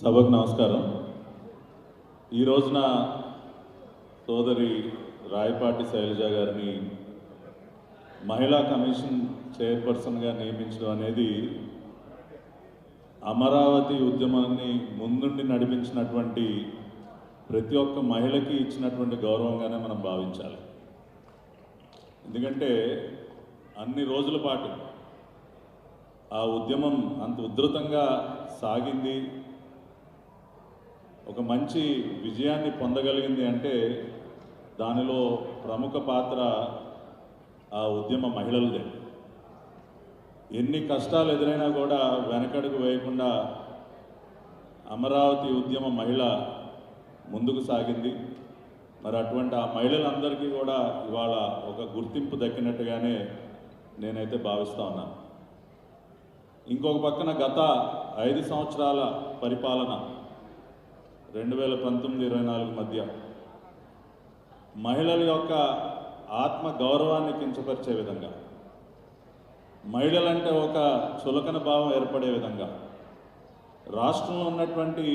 సభకు నమస్కారం. ఈ రోజున సోదరి రాయపాటి శైలజ గారిని మహిళా కమిషన్ చైర్పర్సన్గా నియమించడం అనేది అమరావతి ఉద్యమాన్ని ముందుండి నడిపించినటువంటి ప్రతి ఒక్క మహిళకి ఇచ్చినటువంటి గౌరవంగానే మనం భావించాలి. ఎందుకంటే అన్ని రోజుల పాటు ఆ ఉద్యమం అంత ఉధృతంగా సాగింది, ఒక మంచి విజయాన్ని పొందగలిగింది అంటే దానిలో ప్రముఖ పాత్ర ఆ ఉద్యమ మహిళలదే. ఎన్ని కష్టాలు ఎదురైనా కూడా వెనకడుగు వేయకుండా అమరావతి ఉద్యమ మహిళ ముందుకు సాగింది. మరి అటువంటి ఆ మహిళలందరికీ కూడా ఇవాళ ఒక గుర్తింపు దక్కినట్టుగానే నేనైతే భావిస్తూ ఉన్నాను. ఇంకొక పక్కన గత 5 సంవత్సరాల పరిపాలన 2019-24 మధ్య మహిళల యొక్క ఆత్మ గౌరవాన్ని కించపరిచే విధంగా, మహిళలంటే ఒక చులకన భావం ఏర్పడే విధంగా రాష్ట్రంలో ఉన్నటువంటి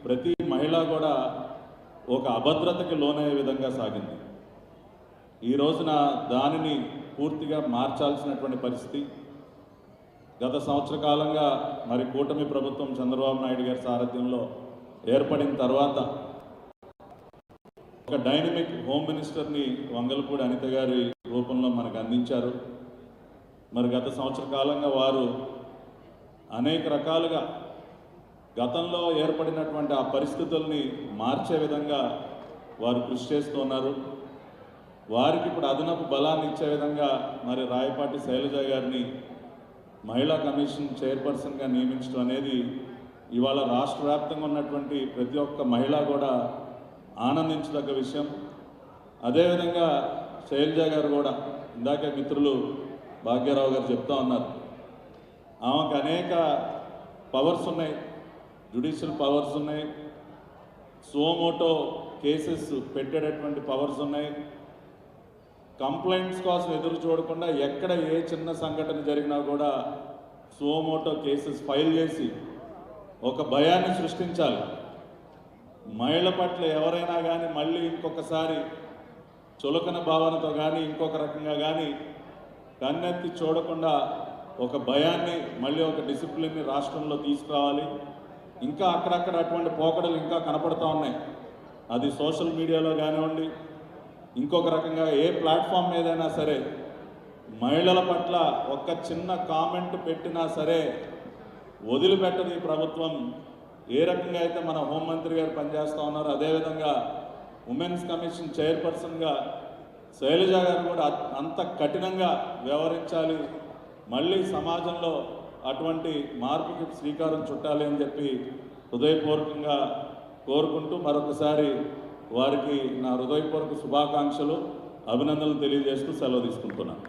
ప్రతి మహిళ కూడా ఒక అభద్రతకి లోనయ్యే విధంగా సాగింది. ఈ రోజున దానిని పూర్తిగా మార్చాల్సినటువంటి పరిస్థితి. గత సంవత్సర కాలంగా మరి కూటమి ప్రభుత్వం చంద్రబాబు నాయుడు గారి సారథ్యంలో ఏర్పడిన తర్వాత ఒక డైనమిక్ హోమ్ మినిస్టర్ని వంగలపూడి అనిత గారి రూపంలో మనకు అందించారు. మరి గత సంవత్సర కాలంగా వారు అనేక రకాలుగా గతంలో ఏర్పడినటువంటి ఆ పరిస్థితుల్ని మార్చే విధంగా వారు కృషి చేస్తున్నారు. వారికి ఇప్పుడు అదనపు బలాన్ని ఇచ్చే విధంగా మరి రాయపాటి శైలజ గారిని మహిళా కమిషన్ చైర్పర్సన్గా నియమించడం అనేది ఇవాళ రాష్ట్ర వ్యాప్తంగా ఉన్నటువంటి ప్రతి ఒక్క మహిళ కూడా ఆనందించదగ్గ విషయం. అదేవిధంగా శైలజ గారు కూడా ఇందాకే మిత్రులు భాగ్యరావు గారు చెప్తా ఉన్నారు, ఆమెకు అనేక పవర్స్ ఉన్నాయి, జ్యుడిషియల్ పవర్స్ ఉన్నాయి, సోమోటో కేసెస్ పెట్టేటటువంటి పవర్స్ ఉన్నాయి. కంప్లైంట్స్ కోసం ఎదురు చూడకుండా ఎక్కడ ఏ చిన్న సంఘటన జరిగినా కూడా సోమోటో కేసెస్ ఫైల్ చేసి ఒక భయాన్ని సృష్టించాలి. మహిళ పట్ల ఎవరైనా కానీ మళ్ళీ ఇంకొకసారి చులకన భావనతో కానీ ఇంకొక రకంగా కానీ కన్నెత్తి చూడకుండా ఒక భయాన్ని, మళ్ళీ ఒక డిసిప్లిన్ని రాష్ట్రంలో తీసుకురావాలి. ఇంకా అక్కడక్కడ అటువంటి పోకడలు ఇంకా కనపడుతూ ఉన్నాయి. అది సోషల్ మీడియాలో కానివ్వండి, ఇంకొక రకంగా ఏ ప్లాట్ఫామ్ మీదైనా సరే మహిళల పట్ల ఒక చిన్న కామెంట్ పెట్టినా సరే వదిలిపెట్టదు ఈ ప్రభుత్వం. ఏ రకంగా అయితే మన హోంమంత్రి గారు పనిచేస్తూ ఉన్నారో అదేవిధంగా ఉమెన్స్ కమిషన్ చైర్పర్సన్గా శైలజ గారు కూడా అంత కఠినంగా వ్యవహరించాలి. మళ్ళీ సమాజంలో అటువంటి మార్పుకి శ్రీకారం చుట్టాలి అని చెప్పి హృదయపూర్వకంగా కోరుకుంటూ మరొకసారి వారికి నా హృదయపూర్వక శుభాకాంక్షలు, అభినందనలు తెలియజేస్తూ సెలవు తీసుకుంటున్నాను.